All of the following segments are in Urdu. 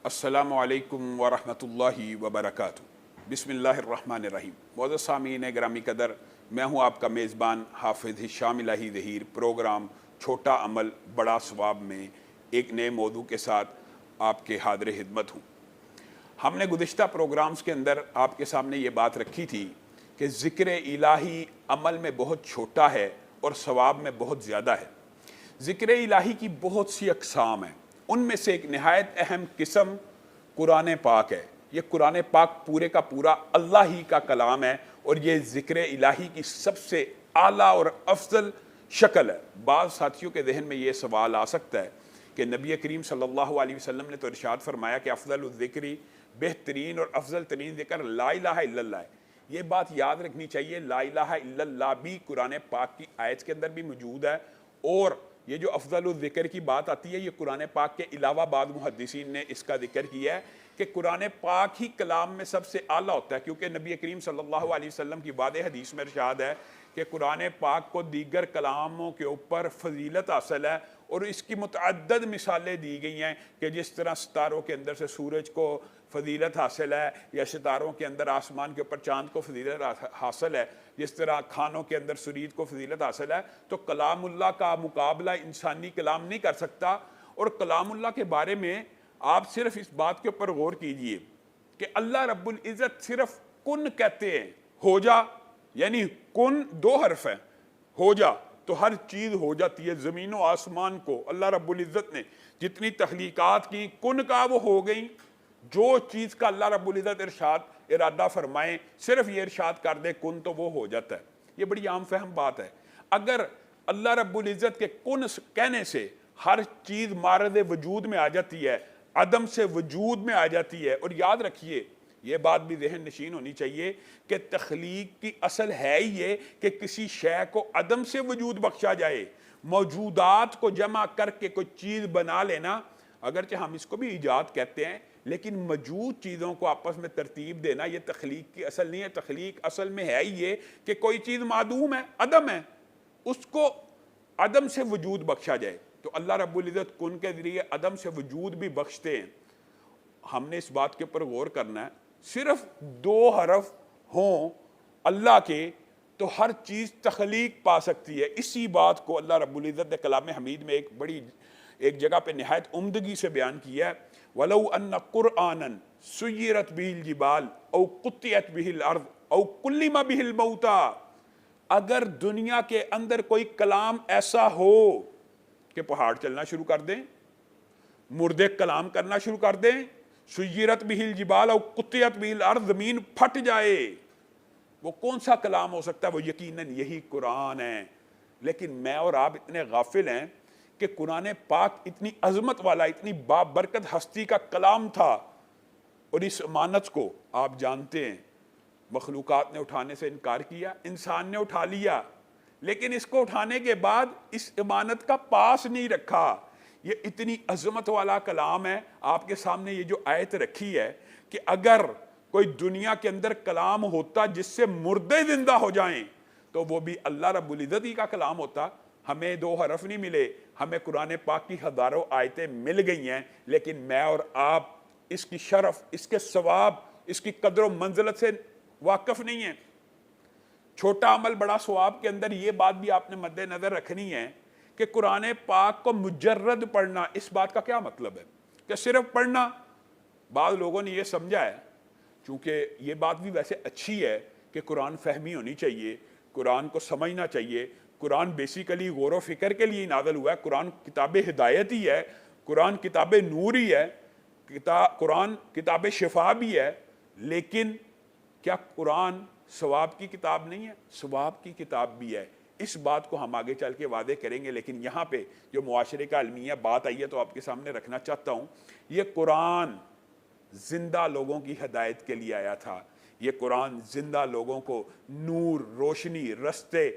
السلام علیکم ورحمۃ اللہ وبرکاتہ۔ بسم اللہ الرحمن الرحیم۔ معزز سامعین گرامی قدر، میں ہوں آپ کا میزبان حافظ ہشام الہی ظہیر۔ پروگرام چھوٹا عمل بڑا ثواب میں ایک نئے موضوع کے ساتھ آپ کے حاضر خدمت ہوں۔ ہم نے گزشتہ پروگرامز کے اندر آپ کے سامنے یہ بات رکھی تھی کہ ذکر الہی عمل میں بہت چھوٹا ہے اور ثواب میں بہت زیادہ ہے۔ ذکر الہی کی بہت سی اقسام ہیں، ان میں سے ایک نہایت اہم قسم قرآن پاک ہے۔ یہ قرآن پاک پورے کا پورا اللہ ہی کا کلام ہے اور یہ ذکر الہی کی سب سے اعلیٰ اور افضل شکل ہے۔ بعض ساتھیوں کے ذہن میں یہ سوال آ سکتا ہے کہ نبی کریم صلی اللہ علیہ وسلم نے تو ارشاد فرمایا کہ افضل الذکری، بہترین اور افضل ترین ذکر لا الہ الا اللہ ہے۔ یہ بات یاد رکھنی چاہیے، لا الہ الا اللہ بھی قرآن پاک کی آیت کے اندر بھی موجود ہے، اور یہ جو افضل الذکر کی بات آتی ہے یہ قرآن پاک کے علاوہ بعض محدثین نے اس کا ذکر کیا ہے کہ قرآن پاک ہی کلام میں سب سے اعلیٰ ہوتا ہے، کیونکہ نبی کریم صلی اللہ علیہ وسلم کی واضح حدیث میں ارشاد ہے کہ قرآن پاک کو دیگر کلاموں کے اوپر فضیلت حاصل ہے، اور اس کی متعدد مثالیں دی گئی ہیں کہ جس طرح ستاروں کے اندر سے سورج کو فضیلت حاصل ہے، یا ستاروں کے اندر آسمان کے اوپر چاند کو فضیلت حاصل ہے، جس طرح کھانوں کے اندر سرید کو فضیلت حاصل ہے، تو کلام اللہ کا مقابلہ انسانی کلام نہیں کر سکتا۔ اور کلام اللہ کے بارے میں آپ صرف اس بات کے اوپر غور کیجئے کہ اللہ رب العزت صرف کن کہتے ہیں، ہو جا، یعنی کن دو حرف ہیں، ہو جا تو ہر چیز ہو جاتی ہے۔ زمین و آسمان کو اللہ رب العزت نے جتنی تخلیقات کی، کن کا وہ ہو گئیں۔ جو چیز کا اللہ رب العزت ارادہ فرمائیں، صرف یہ ارشاد کر دے کن، تو وہ ہو جاتا ہے۔ یہ بڑی عام فہم بات ہے۔ اگر اللہ رب العزت کے کن کہنے سے ہر چیز مارد وجود میں آ جاتی ہے، عدم سے وجود میں آ جاتی ہے، اور یاد رکھیے یہ بات بھی ذہن نشین ہونی چاہیے کہ تخلیق کی اصل ہے ہی یہ کہ کسی شے کو عدم سے وجود بخشا جائے۔ موجودات کو جمع کر کے کوئی چیز بنا لینا، اگرچہ ہم اس کو بھی ایجاد کہتے ہیں، لیکن موجود چیزوں کو آپس میں ترتیب دینا یہ تخلیق کی اصل نہیں ہے۔ تخلیق اصل میں ہے ہی یہ کہ کوئی چیز معدوم ہے، عدم ہے، اس کو عدم سے وجود بخشا جائے۔ تو اللہ رب العزت کن کے ذریعے عدم سے وجود بھی بخشتے ہیں۔ ہم نے اس بات کے اوپر غور کرنا ہے، صرف دو حرف ہوں اللہ کے تو ہر چیز تخلیق پا سکتی ہے۔ اسی بات کو اللہ رب العزت نے کلام حمید میں ایک جگہ پہ نہایت عمدگی سے بیان کیا ہے۔ وَلَوْ أَنَّ قُرْآنًا سُيِّرَتْ بِهِ الْجِبَالُ أَوْ قُطِّعَتْ بِهِ الْأَرْضُ أَوْ كُلِّمَ بِهِ الْمَوْتَى، اگر دنیا کے اندر کوئی کلام ایسا ہو کہ پہاڑ چلنا شروع کر دیں، مردے کلام کرنا شروع کر دیں، سُيِّرَتْ بِهِ الْجِبَالُ أَوْ قُطِّعَتْ بِهِ الْأَرْضُ، زمین پھٹ جائے، وہ کون سا کلام ہو سکتا ہے؟ وہ یقیناً یہی قرآن ہے۔ لیکن میں اور آپ اتنے غافل ہیں کہ قرآن پاک اتنی عظمت والا، اتنی بابرکت ہستی کا کلام تھا، اور اس امانت کو آپ جانتے ہیں مخلوقات نے اٹھانے سے انکار کیا، انسان نے اٹھا لیا، لیکن اس کو اٹھانے کے بعد اس امانت کا پاس نہیں رکھا۔ یہ اتنی عظمت والا کلام ہے۔ آپ کے سامنے یہ جو آیت رکھی ہے کہ اگر کوئی دنیا کے اندر کلام ہوتا جس سے مردے زندہ ہو جائیں تو وہ بھی اللہ رب العزت ہی کا کلام ہوتا۔ ہمیں دو حرف نہیں ملے، ہمیں قرآن پاک کی ہزاروں آیتیں مل گئی ہیں، لیکن میں اور آپ اس کی شرف، اس کے ثواب، اس کی قدر و منزلت سے واقف نہیں ہیں۔ چھوٹا عمل بڑا ثواب کے اندر یہ بات بھی آپ نے مد نظر رکھنی ہے کہ قرآن پاک کو مجرد پڑھنا، اس بات کا کیا مطلب ہے کہ صرف پڑھنا؟ بعض لوگوں نے یہ سمجھا ہے، چونکہ یہ بات بھی ویسے اچھی ہے کہ قرآن فہمی ہونی چاہیے، قرآن کو سمجھنا چاہیے۔ قرآن بیسیکلی غور و فکر کے لیے نازل ہوا ہے، قرآن کتاب ہدایت ہی ہے، قرآن کتاب نور ہی ہے، قرآن کتاب شفا بھی ہے، لیکن کیا قرآن ثواب کی کتاب نہیں ہے؟ ثواب کی کتاب بھی ہے۔ اس بات کو ہم آگے چل کے واضح کریں گے، لیکن یہاں پہ جو معاشرے کا المیہ بات آئی ہے تو آپ کے سامنے رکھنا چاہتا ہوں۔ یہ قرآن زندہ لوگوں کی ہدایت کے لیے آیا تھا۔ یہ قرآن زندہ لوگوں کو نور، روشنی، رستے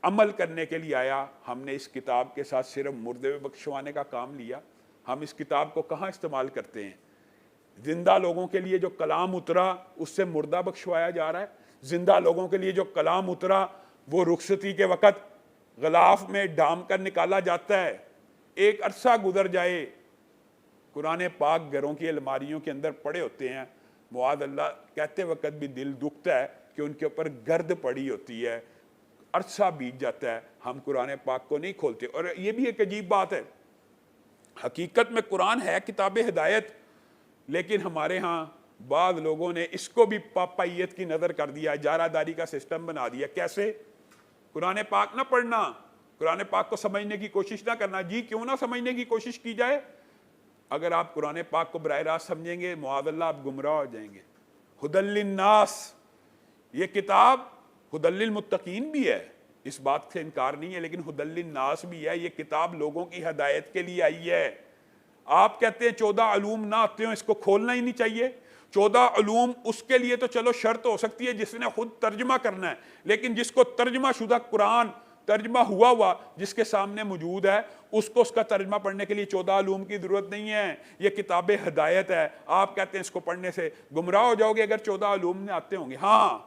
عمل کرنے کے لیے آیا۔ ہم نے اس کتاب کے ساتھ صرف مردے بخشوانے کا کام لیا۔ ہم اس کتاب کو کہاں استعمال کرتے ہیں؟ زندہ لوگوں کے لیے جو کلام اترا اس سے مردہ بخشوایا جا رہا ہے۔ زندہ لوگوں کے لیے جو کلام اترا وہ رخصتی کے وقت غلاف میں ڈھام کر نکالا جاتا ہے، ایک عرصہ گزر جائے، قرآن پاک گھروں کی الماریوں کے اندر پڑے ہوتے ہیں، معاذ اللہ کہتے وقت بھی دل دکھتا ہے کہ ان کے اوپر گرد پڑی ہوتی ہے، عرصہ بیت جاتا ہے، ہم قرآن پاک کو نہیں کھولتے۔ اور یہ بھی ایک عجیب بات ہے، حقیقت میں قرآن ہے کتاب ہدایت، لیکن ہمارے ہاں بعض لوگوں نے اس کو بھی پاپائیت کی نظر کر دیا، اجارہ داری کا سسٹم بنا دیا۔ کیسے؟ قرآن پاک نہ پڑھنا، قرآن پاک کو سمجھنے کی کوشش نہ کرنا۔ جی کیوں نہ سمجھنے کی کوشش کی جائے؟ اگر آپ قرآن پاک کو براہ راست سمجھیں گے معاذ اللہ آپ گمراہ ہو جائیں گے۔ ہدی للناس، یہ کتاب ہدی للمتقین بھی ہے، اس بات سے انکار نہیں ہے، لیکن ہدی للناس بھی ہے۔ یہ کتاب لوگوں کی ہدایت کے لیے آئی ہے۔ آپ کہتے ہیں 14 علوم نہ آتے ہوں، اس کو کھولنا ہی نہیں چاہیے۔ 14 علوم اس کے لیے تو چلو شرط ہو سکتی ہے جس نے خود ترجمہ کرنا ہے، لیکن جس کو ترجمہ شدہ قرآن ترجمہ ہوا جس کے سامنے موجود ہے، اس کو اس کا ترجمہ پڑھنے کے لیے 14 علوم کی ضرورت نہیں ہے۔ یہ کتاب ہدایت ہے۔ آپ کہتے ہیں اس کو پڑھنے سے گمراہ ہو جاؤ گے اگر 14 علوم میں آتے ہوں گے۔ ہاں،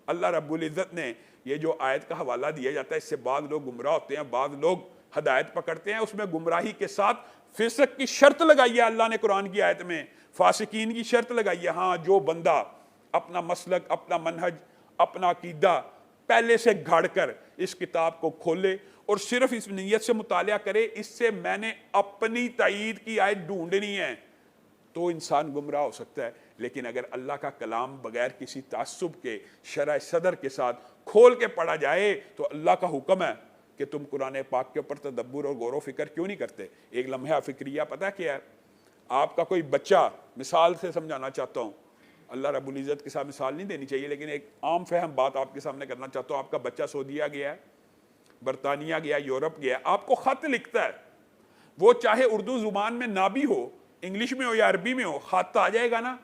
اللہ رب العزت نے یہ جو آیت کا حوالہ دیا جاتا ہے، اس سے بعض لوگ گمراہ ہوتے ہیں، بعض لوگ ہدایت پکڑتے ہیں، اس میں گمراہی کے ساتھ فسق کی شرط لگائی ہے اللہ نے قرآن کی آیت میں، فاسقین کی شرط لگائی ہے۔ ہاں، جو بندہ اپنا مسلک، اپنا منہج، اپنا عقیدہ پہلے سے گھڑ کر اس کتاب کو کھولے اور صرف اس نیت سے مطالعہ کرے اس سے میں نے اپنی تائید کی آیت ڈھونڈنی ہے، تو انسان گمراہ ہو سکتا ہے۔ لیکن اگر اللہ کا کلام بغیر کسی تعصب کے، شرح صدر کے ساتھ کھول کے پڑھا جائے تو اللہ کا حکم ہے کہ تم قرآن پاک کے اوپر تدبر اور غور و فکر کیوں نہیں کرتے؟ ایک لمحہ فکریہ پتہ کیا ہے؟ آپ کا کوئی بچہ، مثال سے سمجھانا چاہتا ہوں، اللہ رب العزت کے ساتھ مثال نہیں دینی چاہیے، لیکن ایک عام فہم بات آپ کے سامنے کرنا چاہتا ہوں۔ آپ کا بچہ سعودیہ گیا ہے، برطانیہ گیا، یورپ گیا، آپ کو خط لکھتا ہے، وہ چاہے اردو زبان میں نہ بھی ہو، انگلش میں ہو یا عربی میں ہو، خط آ جائے گا نا۔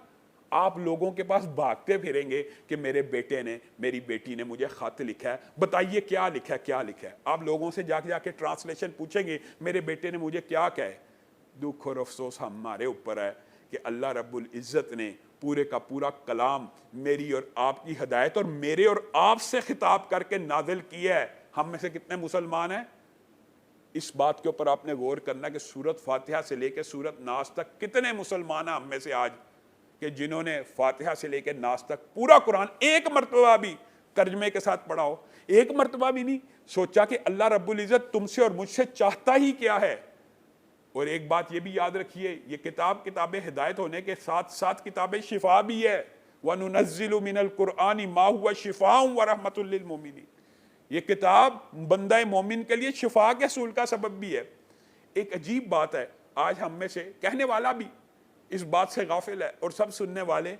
آپ لوگوں کے پاس بھاگتے پھریں گے کہ میرے بیٹے نے، میری بیٹی نے مجھے خط لکھا ہے، بتائیے کیا لکھا ہے، کیا لکھا ہے۔ آپ لوگوں سے جا کے ٹرانسلیشن پوچھیں گے میرے بیٹے نے مجھے کیا کہا ہے۔ دکھ اور افسوس ہمارے اوپر ہے کہ اللہ رب العزت نے پورے کا پورا کلام میری اور آپ کی ہدایت اور میرے اور آپ سے خطاب کر کے نازل کیا ہے۔ ہم میں سے کتنے مسلمان ہیں؟ اس بات کے اوپر آپ نے غور کرنا کہ سورت فاتحہ سے لے کے سورت ناس تک کتنے مسلمان ہیں ہم میں سے آج کہ جنہوں نے فاتحہ سے لے کے ناس تک پورا قرآن ایک مرتبہ بھی ترجمے کے ساتھ پڑھا ہو، ایک مرتبہ بھی نہیں سوچا کہ اللہ رب العزت تم سے اور مجھ سے چاہتا ہی کیا ہے۔ اور ایک بات یہ بھی یاد رکھیے، یہ کتاب ہدایت ہونے کے ساتھ ساتھ کتاب شفا بھی ہے۔ وَنُنَزِّلُ مِنَ الْقُرْآنِ مَا هُوَ شِفَاءٌ وَرَحْمَةٌ لِّلْمُؤْمِنِينَ، یہ کتاب بندہ مومن کے لیے شفا کے حصول کا سبب بھی ہے۔ ایک عجیب بات ہے، آج ہم میں سے کہنے والا بھی اس بات سے غافل ہے اور سب سننے والے،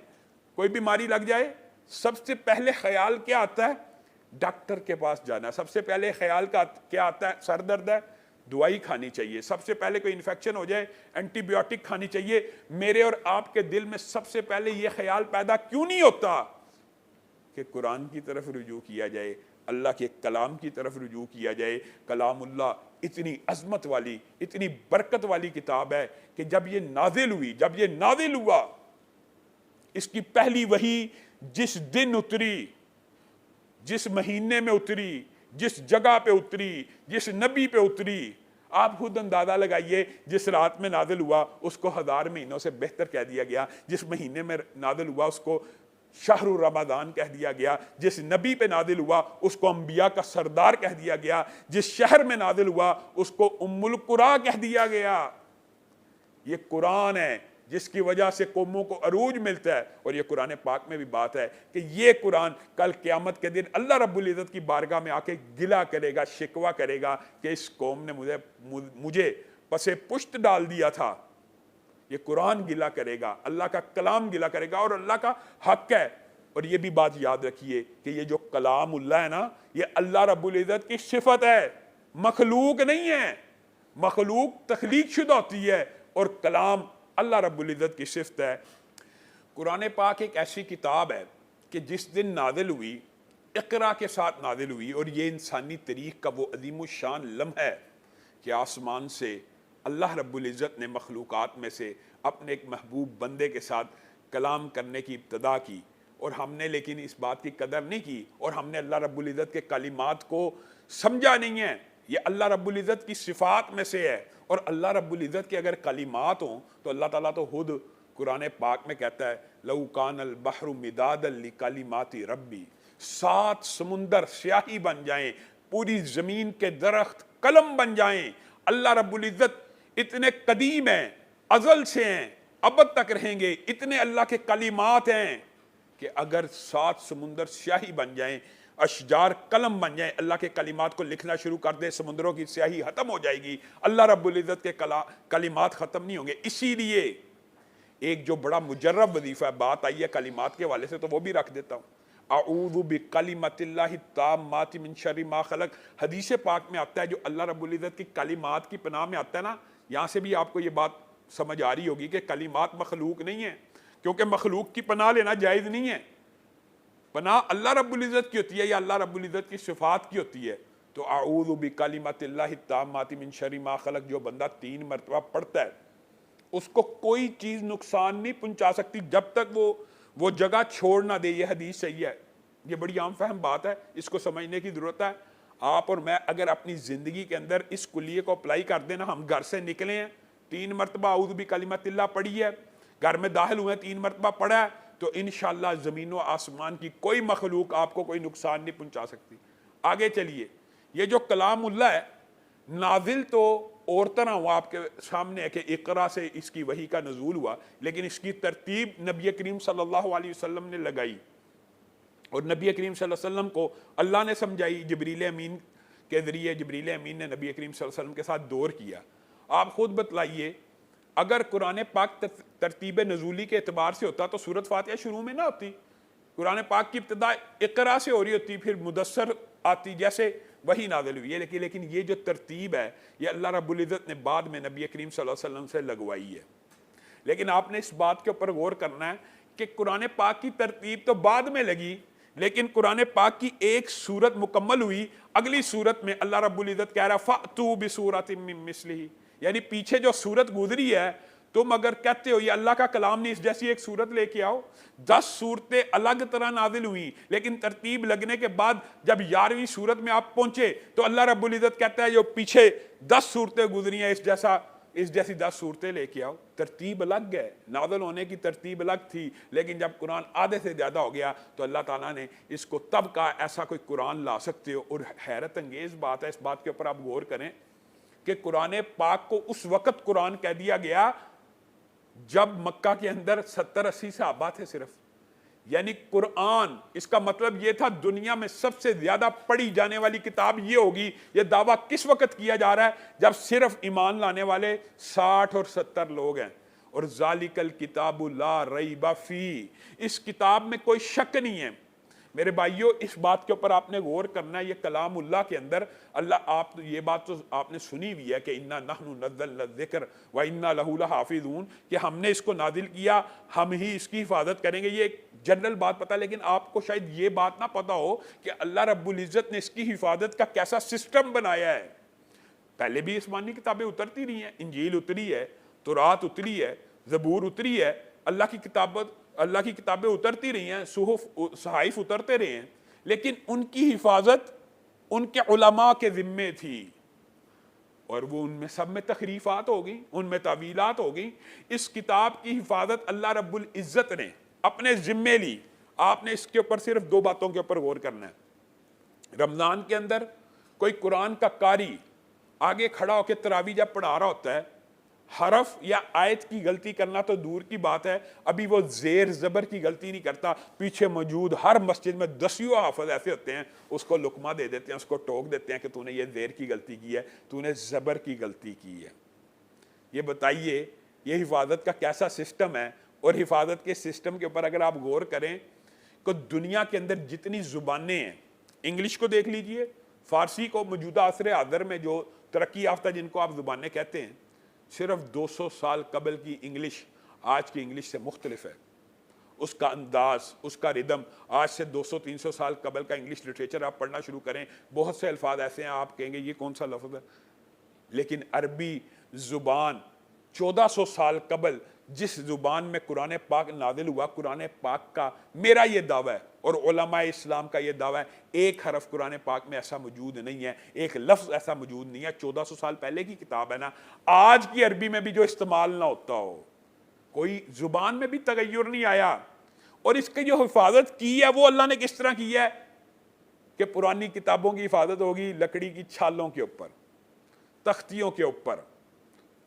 کوئی بیماری لگ جائے سب سے پہلے خیال کیا آتا ہے؟ ڈاکٹر کے پاس جانا۔ سب سے پہلے خیال کیا آتا ہے؟ سر درد ہے، دوائی کھانی چاہیے۔ سب سے پہلے کوئی انفیکشن ہو جائے، اینٹی بایوٹک کھانی چاہیے۔ میرے اور آپ کے دل میں سب سے پہلے یہ خیال پیدا کیوں نہیں ہوتا کہ قرآن کی طرف رجوع کیا جائے، اللہ کے کلام کی طرف رجوع کیا جائے؟ کلام اللہ اتنی عظمت والی، اتنی برکت والی کتاب ہے کہ جب یہ نازل ہوا، اس کی پہلی وحی جس دن اتری، جس مہینے میں اتری، جس جگہ پہ اتری، جس نبی پہ اتری، آپ خود اندازہ لگائیے۔ جس رات میں نازل ہوا اس کو 1000 مہینوں سے بہتر کہہ دیا گیا، جس مہینے میں نازل ہوا اس کو شہر رمضان کہہ دیا گیا، جس نبی پہ نازل ہوا اس کو انبیاء کا سردار کہہ دیا گیا، جس شہر میں نازل ہوا اس کو ام القریٰ کہہ دیا گیا۔ یہ قرآن ہے جس کی وجہ سے قوموں کو عروج ملتا ہے، اور یہ قرآن پاک میں بھی بات ہے کہ یہ قرآن کل قیامت کے دن اللہ رب العزت کی بارگاہ میں آ کے گلہ کرے گا، شکوہ کرے گا کہ اس قوم نے مجھے پس پشت ڈال دیا تھا۔ یہ قرآن گلہ کرے گا، اللہ کا کلام گلہ کرے گا، اور اللہ کا حق ہے۔ اور یہ بھی بات یاد رکھیے کہ یہ جو کلام اللہ ہے نا، یہ اللہ رب العزت کی صفت ہے، مخلوق نہیں ہے۔ مخلوق تخلیق شدہ ہوتی ہے اور کلام اللہ رب العزت کی صفت ہے۔ قرآن پاک ایک ایسی کتاب ہے کہ جس دن نازل ہوئی، اقرا کے ساتھ نازل ہوئی، اور یہ انسانی تاریخ کا وہ عظیم الشان لمحہ ہے کہ آسمان سے اللہ رب العزت نے مخلوقات میں سے اپنے ایک محبوب بندے کے ساتھ کلام کرنے کی ابتدا کی، اور ہم نے لیکن اس بات کی قدر نہیں کی، اور ہم نے اللہ رب العزت کے کلمات کو سمجھا نہیں ہے۔ یہ اللہ رب العزت کی صفات میں سے ہے، اور اللہ رب العزت کے اگر کلمات ہوں تو اللہ تعالیٰ تو خود قرآن پاک میں کہتا ہے لو کان البحر مدادا لکلمات ربی، 7 سمندر سیاہی بن جائیں، پوری زمین کے درخت قلم بن جائیں، اللہ رب العزت اتنے قدیم ہیں، ازل سے ہیں، ابد تک رہیں گے، اتنے اللہ کے کلمات ہیں کہ اگر 7 سمندر سیاہی بن جائیں، اشجار قلم بن جائیں، اللہ کے کلمات کو لکھنا شروع کر دے، سمندروں کی سیاہی ختم ہو جائے گی، اللہ رب العزت کے کلمات ختم نہیں ہوں گے۔ اسی لیے ایک جو بڑا مجرب وظیفہ ہے، بات آئی ہے کلمات کے والے سے تو وہ بھی رکھ دیتا ہوں، اعوذ بکلمات اللہ التامات من شر ما خلق، حدیث پاک میں آتا ہے جو اللہ رب العزت کی کلمات کی پناہ میں آتا ہے نا، یہاں سے بھی آپ کو یہ بات سمجھ آ رہی ہوگی کہ کلمات مخلوق نہیں ہیں، کیونکہ مخلوق کی پناہ لینا جائز نہیں ہے، پناہ اللہ رب العزت کی ہوتی ہے یا اللہ رب العزت کی صفات کی ہوتی ہے۔ تو اعوذ بکلمات اللہ التامات من شر ما خلق جو بندہ 3 مرتبہ پڑھتا ہے اس کو کوئی چیز نقصان نہیں پہنچا سکتی جب تک وہ جگہ چھوڑ نہ دے۔ یہ حدیث صحیح ہے، یہ بڑی عام فہم بات ہے، اس کو سمجھنے کی ضرورت ہے۔ آپ اور میں اگر اپنی زندگی کے اندر اس کلیے کو اپلائی کر دیں نا، ہم گھر سے نکلے ہیں 3 مرتبہ اعوذ بکلمات اللہ پڑھی ہے، گھر میں داخل ہوئے ہیں 3 مرتبہ پڑھا ہے، تو انشاءاللہ زمین و آسمان کی کوئی مخلوق آپ کو کوئی نقصان نہیں پہنچا سکتی۔ آگے چلیے، یہ جو کلام اللہ ہے نازل تو اور طرح ہوا آپ کے سامنے ہے کہ اقرا سے اس کی وحی کا نزول ہوا، لیکن اس کی ترتیب نبی کریم صلی اللہ علیہ وسلم نے لگائی، اور نبی کریم صلی اللہ علیہ وسلم کو اللہ نے سمجھائی، جبریل امین کے ذریعے جبریل امین نے نبی کریم صلی اللہ علیہ وسلم کے ساتھ دور کیا۔ آپ خود بتلائیے، اگر قرآن پاک ترتیب نزولی کے اعتبار سے ہوتا تو سورۃ فاتحہ شروع میں نہ ہوتی، قرآن پاک کی ابتدا اقرا سے ہو رہی ہوتی، پھر مدثر آتی جیسے وہی نازل ہوئی ہے، لیکن یہ جو ترتیب ہے یہ اللہ رب العزت نے بعد میں نبی کریم صلی اللہ علیہ وسلم سے لگوائی ہے۔ لیکن آپ نے اس بات کے اوپر غور کرنا ہے کہ قرآن پاک کی ترتیب تو بعد میں لگی، لیکن قرآن پاک کی ایک سورت مکمل ہوئی، اگلی سورت میں اللہ رب العزت کہہ رہا فَأْتُوا بِسُورَةٍ مِّن مِّثْلِهِ، یعنی پیچھے جو سورت گزری ہے تم اگر کہتے ہو یہ اللہ کا کلام نہیں، اس جیسی ایک سورت لے کے آؤ۔ 10 صورتیں الگ طرح نازل ہوئیں، لیکن ترتیب لگنے کے بعد جب 11ویں سورت میں آپ پہنچے تو اللہ رب العزت کہتا ہے جو پیچھے 10 صورتیں گزری ہیں اس جیسی 10 صورتیں لے کے آؤ۔ ترتیب الگ ہے، نازل ہونے کی ترتیب الگ تھی، لیکن جب قرآن آدھے سے زیادہ ہو گیا تو اللہ تعالیٰ نے اس کو تب کہا ایسا کوئی قرآن لا سکتے ہو۔ اور حیرت انگیز بات ہے، اس بات کے اوپر آپ غور کریں کہ قرآن پاک کو اس وقت قرآن کہہ دیا گیا جب مکہ کے اندر 70-80 صحابہ تھے صرف، یعنی قرآن اس کا مطلب یہ تھا دنیا میں سب سے زیادہ پڑھی جانے والی کتاب یہ ہوگی۔ یہ دعویٰ کس وقت کیا جا رہا ہے؟ جب صرف ایمان لانے والے 60 اور 70 لوگ ہیں، اور ذالک الکتاب لا ریب فیہ، اس کتاب میں کوئی شک نہیں ہے۔ میرے بھائیو اس بات کے اوپر آپ نے غور کرنا ہے، یہ کلام اللہ کے اندر اللہ یہ بات تو آپ نے سنی ہوئی ہے کہ انا نحن نزلنا الذکر و انا لہ لحافظون، کہ ہم نے اس کو نازل کیا، ہم ہی اس کی حفاظت کریں گے، یہ ایک جنرل بات پتہ، لیکن آپ کو شاید یہ بات نہ پتہ ہو کہ اللہ رب العزت نے اس کی حفاظت کا کیسا سسٹم بنایا ہے۔ پہلے بھی آسمانی کتابیں اترتی رہی ہیں، انجیل اتری ہے، تورات اتری ہے، زبور اتری ہے، اللہ کی کتابیں اترتی رہی ہیں، صحائف اترتے رہے ہیں، لیکن ان کی حفاظت ان کے علماء کے ذمے تھی، اور وہ ان میں سب میں تخریفات ہوگی، ان میں تعویلات ہوگی۔ اس کتاب کی حفاظت اللہ رب العزت نے اپنے ذمے لی۔ آپ نے اس کے اوپر صرف 2 باتوں کے اوپر غور کرنا ہے۔ رمضان کے اندر کوئی قرآن کا قاری آگے کھڑا ہو کے تراویح جب پڑھا رہا ہوتا ہے، حرف یا آیت کی غلطی کرنا تو دور کی بات ہے، ابھی وہ زیر زبر کی غلطی نہیں کرتا، پیچھے موجود ہر مسجد میں 10 حافظ ایسے ہوتے ہیں، اس کو لقمہ دے دیتے ہیں، اس کو ٹوک دیتے ہیں کہ تو نے یہ زیر کی غلطی کی ہے، تو نے زبر کی غلطی کی ہے۔ یہ بتائیے یہ حفاظت کا کیسا سسٹم ہے؟ اور حفاظت کے سسٹم کے اوپر اگر آپ غور کریں کہ دنیا کے اندر جتنی زبانیں ہیں، انگلش کو دیکھ لیجئے، فارسی کو موجودہ عصر حاضر میں جو ترقی یافتہ جن کو آپ زبانیں کہتے ہیں، صرف 200 سال قبل کی انگلش آج کی انگلش سے مختلف ہے۔ اس کا انداز، اس کا ردم، آج سے 200-300 سال قبل کا انگلش لٹریچر آپ پڑھنا شروع کریں، بہت سے الفاظ ایسے ہیں آپ کہیں گے یہ کون سا لفظ ہے، لیکن عربی زبان 1400 سال قبل جس زبان میں قرآن پاک نازل ہوا، قرآن پاک کا میرا یہ دعویٰ ہے اور علماء اسلام کا یہ دعویٰ ہے، ایک حرف قرآن پاک میں ایسا موجود نہیں ہے، ایک لفظ ایسا موجود نہیں ہے، 1400 سال پہلے کی کتاب ہے نا، آج کی عربی میں بھی جو استعمال نہ ہوتا ہو، کوئی زبان میں بھی تغیر نہیں آیا۔ اور اس کی جو حفاظت کی ہے وہ اللہ نے کس طرح کی ہے کہ پرانی کتابوں کی حفاظت ہوگی لکڑی کی چھالوں کے اوپر، تختیوں کے اوپر،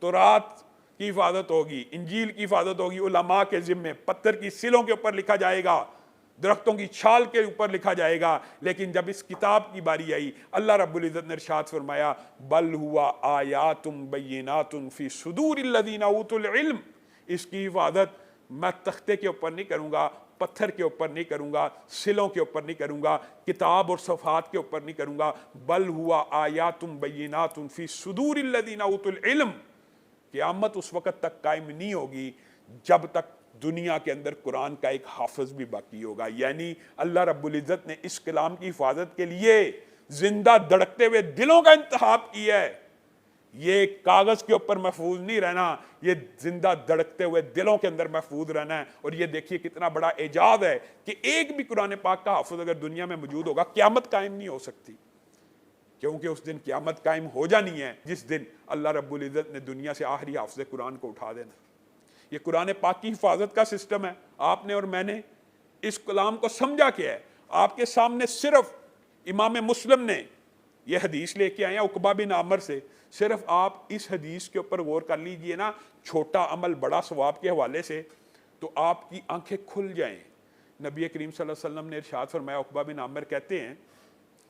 تورات کی حفاظت ہوگی، انجیل کی حفاظت ہوگی علماء کے ذمے، پتھر کی سلوں کے اوپر لکھا جائے گا، درختوں کی چھال کے اوپر لکھا جائے گا۔ لیکن جب اس کتاب کی باری آئی، اللہ رب العزت نے ارشاد فرمایا بل ہوا آیات بینات فی صدور الذین اوتوا العلم، اس کی حفاظت میں تختے کے اوپر نہیں کروں گا، پتھر کے اوپر نہیں کروں گا، سلوں کے اوپر نہیں کروں گا، کتاب اور صفحات کے اوپر نہیں کروں گا، بل ہوا آیات بینات فی صدور الذین اوتوا العلم۔ قیامت اس وقت تک قائم نہیں ہوگی جب تک دنیا کے اندر قرآن کا ایک حافظ بھی باقی ہوگا، یعنی اللہ رب العزت نے اس کلام کی حفاظت کے لیے زندہ دھڑکتے ہوئے دلوں کا انتخاب کیا ہے۔ یہ کاغذ کے اوپر محفوظ نہیں رہنا، یہ زندہ دھڑکتے ہوئے دلوں کے اندر محفوظ رہنا ہے۔ اور یہ دیکھیے کتنا بڑا اعجاز ہے کہ ایک بھی قرآن پاک کا حافظ اگر دنیا میں موجود ہوگا، قیامت قائم نہیں ہو سکتی، کیونکہ اس دن قیامت قائم ہو جانی ہے جس دن اللہ رب العزت نے دنیا سے آخری حافظ قرآن کو اٹھا دینا۔ یہ قرآن پاک کی حفاظت کا سسٹم ہے۔ آپ نے اور میں نے اس کلام کو سمجھا کیا ہے؟ آپ کے سامنے صرف امام مسلم نے یہ حدیث لے کے آئے ہیں عقبہ بن عامر سے، صرف آپ اس حدیث کے اوپر غور کر لیجئے نا، چھوٹا عمل بڑا ثواب کے حوالے سے، تو آپ کی آنکھیں کھل جائیں۔ نبی کریم صلی اللہ علیہ وسلم نے ارشاد فرمایا، عقبہ بن عامر کہتے ہیں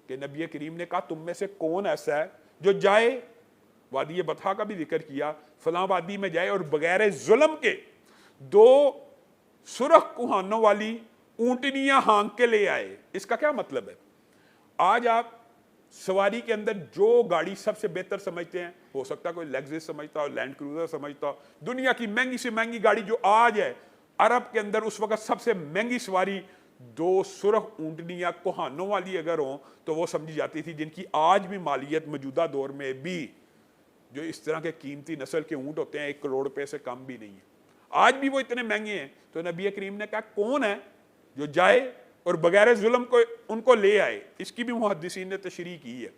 کہ نبی کریم نے کہا تم میں سے کون ایسا ہے جو جائے، وادی بطحا کا بھی ذکر کیا، فلاں وادی میں جائے اور بغیر ظلم کے 2 سرخ کوہانوں والی اونٹنیاں ہانک کے لے آئے۔ اس کا کیا مطلب ہے؟ آج آپ سواری کے اندر جو گاڑی سب سے بہتر سمجھتے ہیں، ہو سکتا ہے کوئی لیگزس سمجھتا ہو، لینڈ کروزر سمجھتا ہو، دنیا کی مہنگی سے مہنگی گاڑی جو آج ہے، عرب کے اندر اس وقت سب سے مہنگی سواری 2 سرخ اونٹنیاں کوہانوں والی اگر ہوں تو وہ سمجھی جاتی تھی، جن کی آج بھی مالیت موجودہ دور میں بھی، جو اس طرح کے قیمتی نسل کے اونٹ ہوتے ہیں 1 کروڑ روپے سے کم بھی نہیں ہے، آج بھی وہ اتنے مہنگے ہیں۔ تو نبی کریم نے کہا کون ہے جو جائے اور بغیر ظلم کو ان کو لے آئے؟ اس کی بھی محدثین نے تشریح کی ہے۔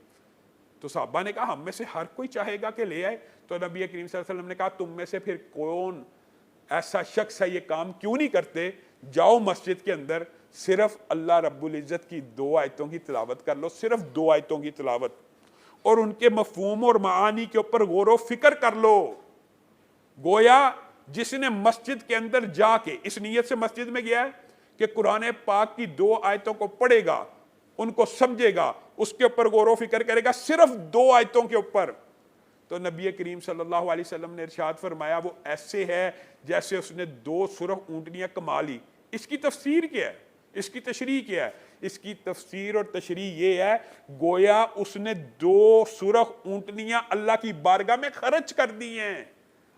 تو صحابہ نے کہا ہم میں سے ہر کوئی چاہے گا کہ لے آئے۔ تو نبی کریم صلی اللہ علیہ وسلم نے کہا تم میں سے پھر کون ایسا شخص ہے یہ کام کیوں نہیں کرتے؟ جاؤ مسجد کے اندر، صرف اللہ رب العزت کی 2 آیتوں کی تلاوت کر لو، صرف 2 آیتوں کی تلاوت، اور ان کے مفہوم اور معانی کے اوپر غور و فکر کر لو۔ گویا جس نے مسجد کے اندر جا کے اس نیت سے مسجد میں گیا ہے کہ قرآن پاک کی 2 آیتوں کو پڑھے گا، ان کو سمجھے گا، اس کے اوپر غور و فکر کرے گا، صرف 2 آیتوں کے اوپر، تو نبی کریم صلی اللہ علیہ وسلم نے ارشاد فرمایا وہ ایسے ہے جیسے اس نے 2 سرخ اونٹنیاں کما لی۔ اس کی تفسیر کیا ہے؟ اس کی تشریح کیا ہے؟ اس کی تفسیر اور تشریح یہ ہے گویا اس نے 2 سرخ اونٹنیاں اللہ کی بارگاہ میں خرچ کر دی ہیں۔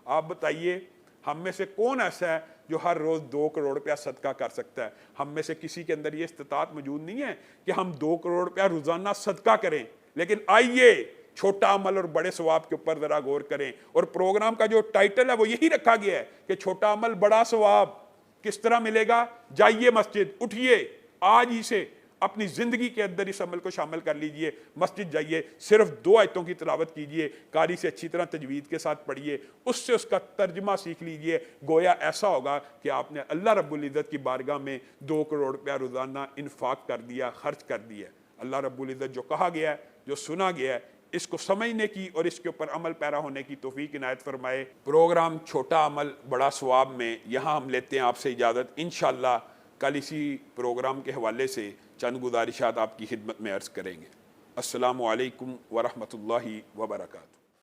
آپ بتائیے ہم میں سے کون ایسا ہے جو ہر روز 2 کروڑ روپیہ صدقہ کر سکتا ہے؟ ہم میں سے کسی کے اندر یہ استطاعت موجود نہیں ہے کہ ہم 2 کروڑ روپیہ روزانہ صدقہ کریں۔ لیکن آئیے چھوٹا عمل اور بڑے ثواب کے اوپر ذرا غور کریں، اور پروگرام کا جو ٹائٹل ہے وہ یہی رکھا گیا ہے کہ چھوٹا عمل بڑا ثواب۔ کس طرح ملے گا؟ جائیے مسجد، اٹھیے آج ہی سے اپنی زندگی کے اندر اس عمل کو شامل کر لیجئے، مسجد جائیے، صرف 2 آیتوں کی تلاوت کیجئے، قاری سے اچھی طرح تجوید کے ساتھ پڑھیے، اس سے اس کا ترجمہ سیکھ لیجئے، گویا ایسا ہوگا کہ آپ نے اللہ رب العزت کی بارگاہ میں 2 کروڑ روپیہ روزانہ انفاق کر دیا، خرچ کر دیا۔ اللہ رب العزت جو کہا گیا ہے، جو سنا گیا ہے، اس کو سمجھنے کی اور اس کے اوپر عمل پیرا ہونے کی توفیق عنایت فرمائے۔ پروگرام چھوٹا عمل بڑا ثواب میں یہاں ہم لیتے ہیں آپ سے اجازت۔ انشاءاللہ کل اسی پروگرام کے حوالے سے چند گزارشات آپ کی خدمت میں عرض کریں گے۔ السلام علیکم ورحمۃ اللہ وبرکاتہ۔